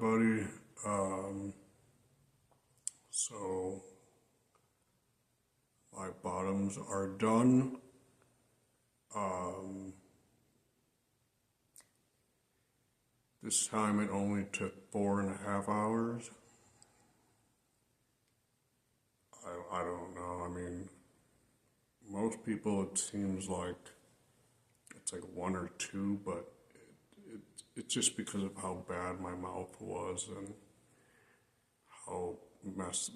everybody. So my bottoms are done. This time it only took 4.5 hours. I don't know. I mean, most people it seems like it's like 1 or 2, but it's just because of how bad my mouth was and how messed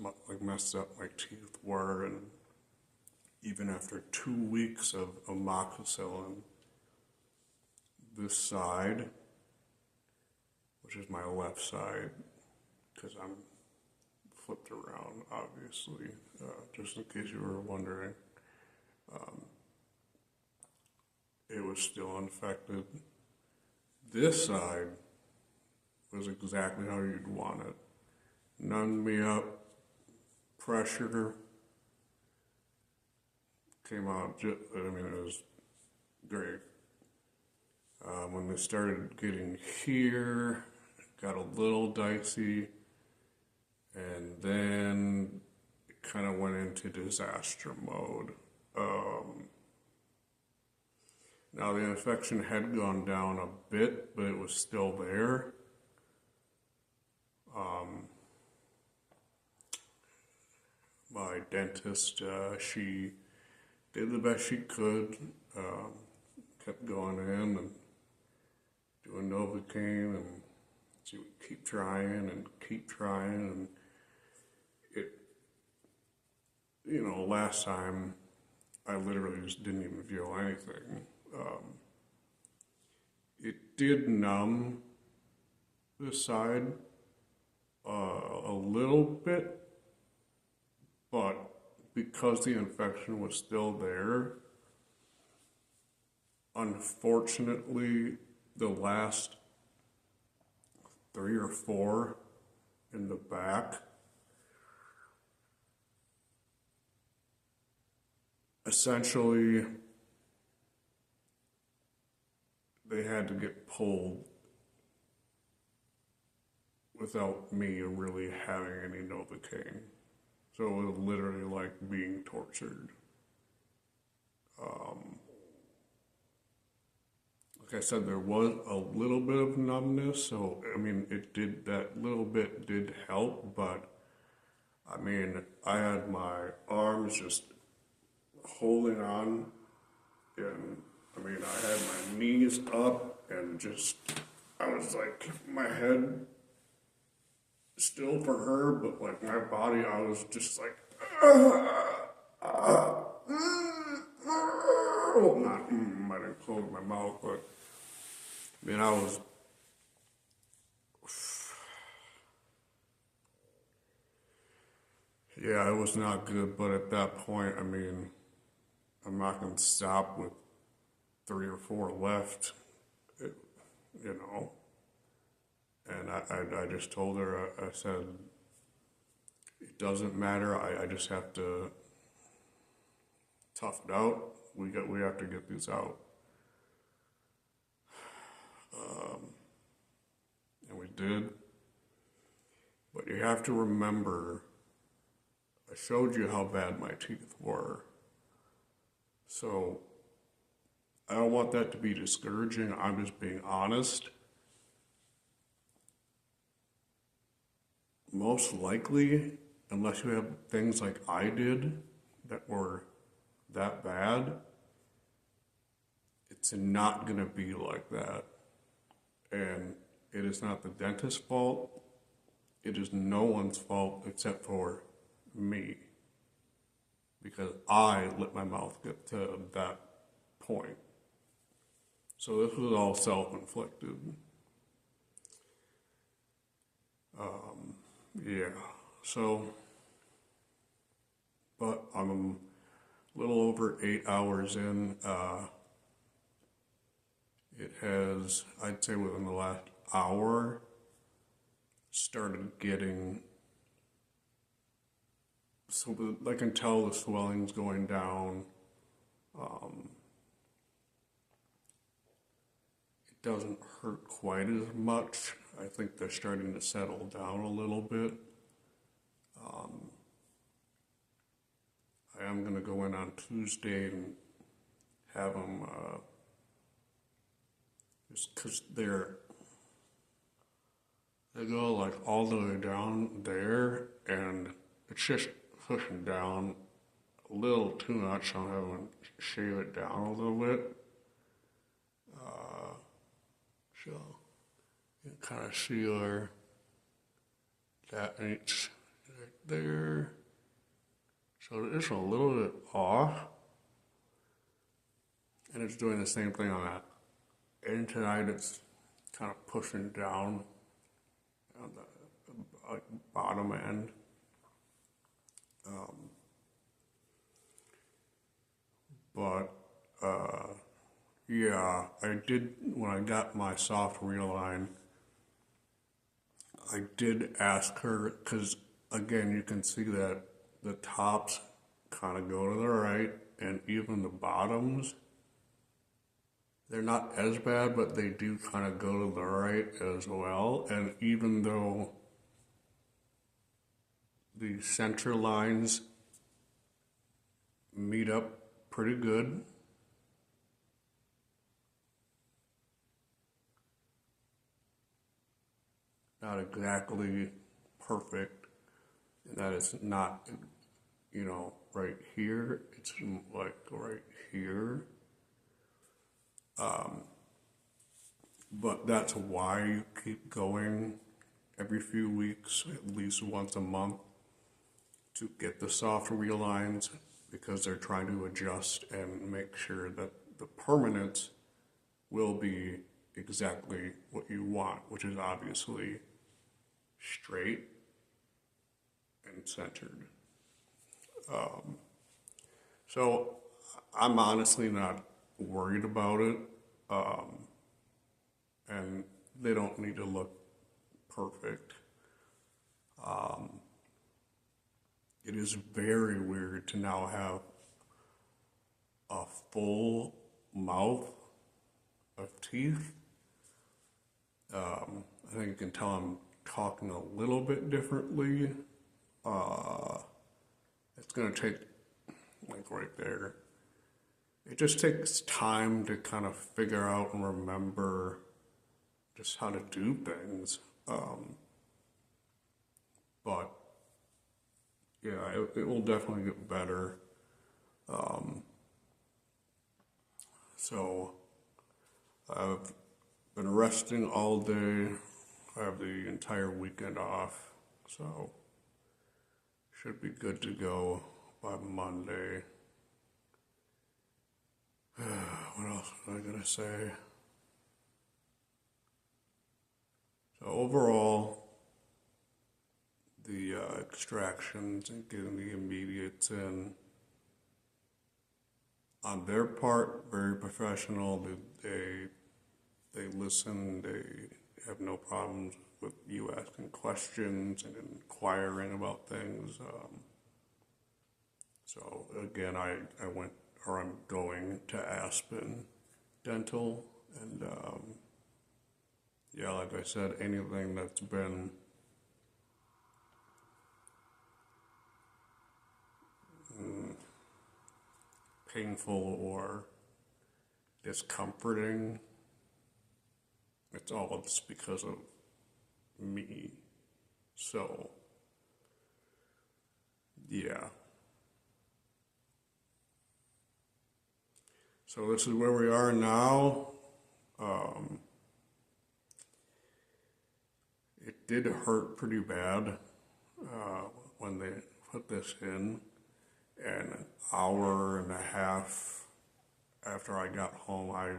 up my teeth were, and even after 2 weeks of amoxicillin, this side, which is my left side, because I'm flipped around, obviously, just in case you were wondering, it was still infected. This side was exactly how you'd want it. Numbed me up, pressure came out, it was great. When they started getting here, it got a little dicey, and then it kind of went into disaster mode. Now the infection had gone down a bit, but it was still there. My dentist, she did the best she could, kept going in and doing Novocaine, and she would keep trying, and it, last time I literally just didn't even feel anything. It did numb this side a little bit, but because the infection was still there, unfortunately, the last 3 or 4 in the back, essentially, they had to get pulled without me really having any Novocaine. So it was literally like being tortured. Like I said, there was a little bit of numbness, so that little bit did help, but I had my arms just holding on, and I had my knees up, and I was like, my head still for her, but like my body, I was just like, I didn't close my mouth, but I was, yeah, it was not good, but at that point, I'm not going to stop with 3 or 4 left, And I just told her, I said, it doesn't matter. I just have to tough it out. We have to get these out. And we did. But you have to remember, I showed you how bad my teeth were. So I don't want that to be discouraging. I'm just being honest. Most likely, unless you have things like I did that were that bad, it's not going to be like that. And it is not the dentist's fault. It is no one's fault except for me. Because I let my mouth get to that point. So this was all self-inflicted. Yeah, so, but I'm a little over 8 hours in. It has, I'd say within the last hour, started getting, so I can tell the swelling's going down. It doesn't hurt quite as much. I think they're starting to settle down a little bit. I am going to go in on Tuesday and have them, just because they go like all the way down there, and it's just pushing down a little too much. So I'm having to shave it down a little bit. So you can kind of see where that meets right there. So it's a little bit off. And it's doing the same thing on that end tonight. It's kind of pushing down on the bottom end. But yeah, I did, when I got my soft reline, I did ask her, because again, you can see that the tops kind of go to the right, and even the bottoms, they're not as bad, but they do kind of go to the right as well. And even though the center lines meet up pretty good, not exactly perfect, and that it's not, right here, it's like right here. But that's why you keep going every few weeks, at least once a month, to get the soft relines, because they're trying to adjust and make sure that the permanence will be exactly what you want, which is obviously straight and centered. So I'm honestly not worried about it, and they don't need to look perfect. It is very weird to now have a full mouth of teeth. I think you can tell I'm talking a little bit differently. It's going to take, like right there, it just takes time to kind of figure out and remember just how to do things. But yeah, it will definitely get better. So I've been resting all day. I have the entire weekend off, so should be good to go by Monday. What else was I gonna say? So overall, the extractions and getting the immediates in, on their part, very professional. They listen. They have no problems with you asking questions and inquiring about things. So again, I went, or I'm going to Aspen Dental, and yeah, like I said, anything that's been painful or discomforting, it's all just because of me. So, yeah. So this is where we are now. It did hurt pretty bad when they put this in, and an hour and a half after I got home, I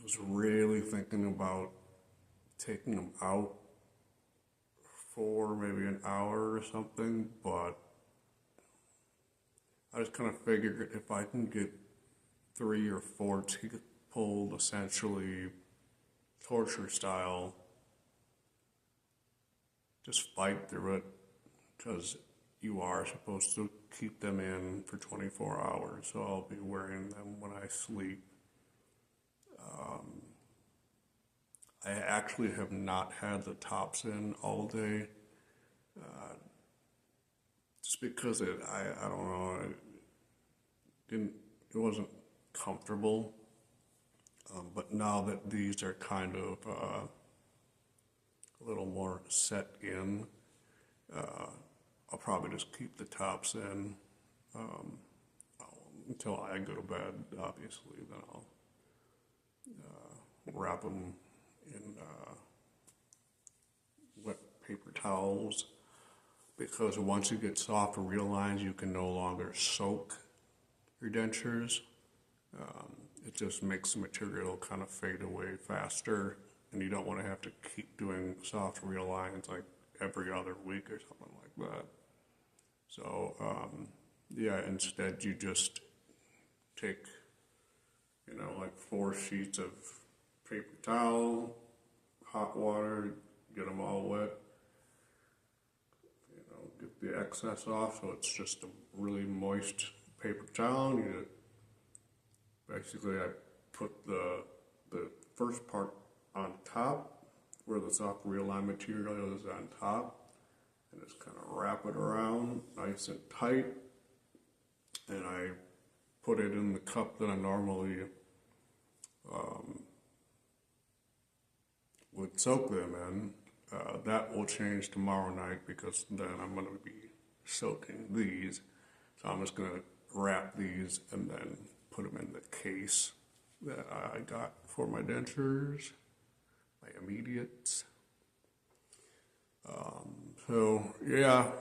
was really thinking about taking them out for maybe an hour or something, but I just kind of figured if I can get 3 or 4 teeth pulled essentially torture style, just fight through it, because you are supposed to keep them in for 24 hours, so I'll be wearing them when I sleep. I actually have not had the tops in all day, just because I don't know, it wasn't comfortable. But now that these are kind of a little more set in, I'll probably just keep the tops in until I go to bed, obviously. Then I'll wrap them in wet paper towels, because once you get soft real lines, you can no longer soak your dentures. It just makes the material kind of fade away faster, and you don't want to have to keep doing soft real lines like every other week or something like that. So, yeah, instead you just take, like 4 sheets of paper towel, hot water, get them all wet, get the excess off, so it's just a really moist paper towel. Basically, I put the first part on top, where the soft real-line material is on top, and just kind of wrap it around nice and tight, and I put it in the cup that I normally would soak them in. That will change tomorrow night, because then I'm going to be soaking these. So I'm just going to wrap these and then put them in the case that I got for my dentures, my immediates. So yeah,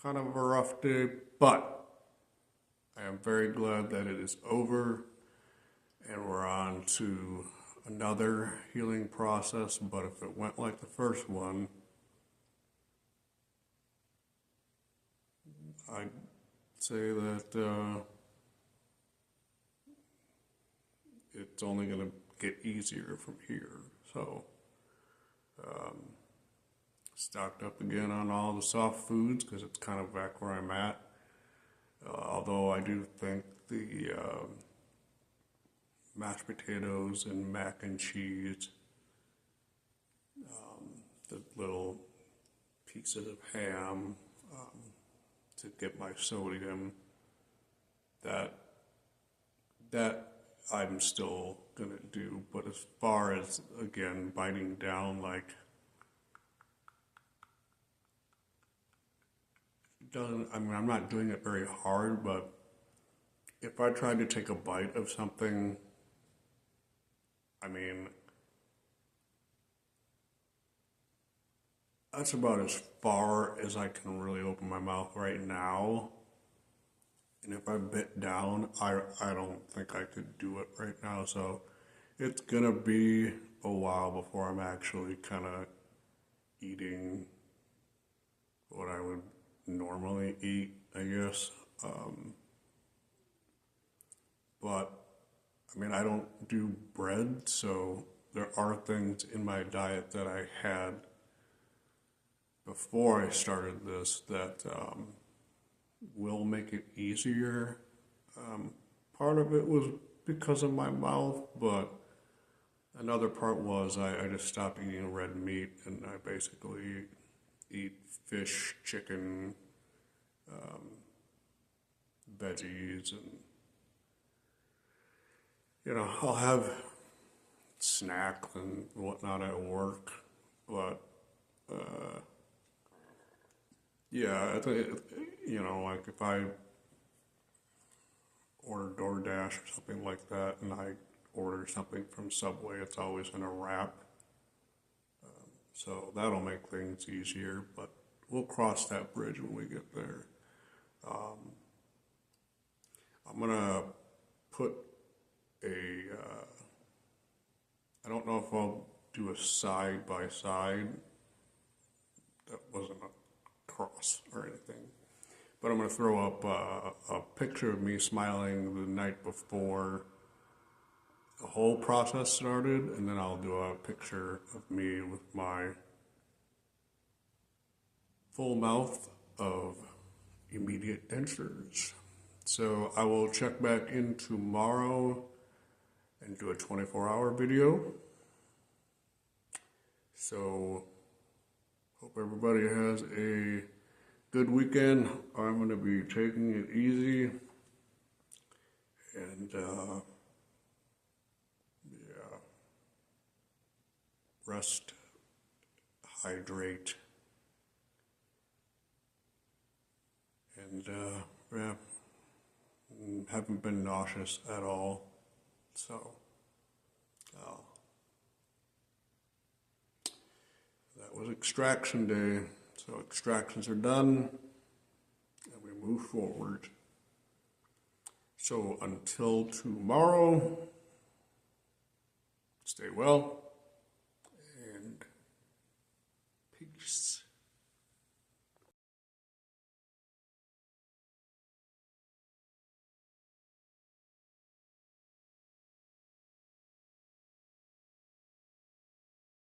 kind of a rough day, but I am very glad that it is over and we're on to another healing process. But if it went like the first one, I'd say that it's only going to get easier from here. So, stocked up again on all the soft foods, because it's kind of back where I'm at. Although I do think the mashed potatoes and mac and cheese, the little pieces of ham to get my sodium, that I'm still gonna do. But as far as, again, biting down, like, I'm not doing it very hard, but if I tried to take a bite of something, that's about as far as I can really open my mouth right now. And if I bit down, I don't think I could do it right now. So it's gonna be a while before I'm actually kind of eating what I would normally eat, I guess. But I don't do bread, so there are things in my diet that I had before I started this that will make it easier. Part of it was because of my mouth, but another part was I just stopped eating red meat, and I basically eat fish, chicken, veggies, and I'll have snacks and whatnot at work, but yeah, I think, like if I order DoorDash or something like that, and I order something from Subway, it's always in a wrap. So that'll make things easier, but we'll cross that bridge when we get there. I'm gonna put I don't know if I'll do a side by side. That wasn't a cross or anything. But I'm going to throw up a picture of me smiling the night before the whole process started, and then I'll do a picture of me with my full mouth of immediate dentures. So I will check back in tomorrow and do a 24-hour video. So, hope everybody has a good weekend. I'm going to be taking it easy. And, yeah, rest, hydrate, and, yeah, haven't been nauseous at all. So, uh, that was extraction day. So extractions are done, and we move forward. So until tomorrow, stay well,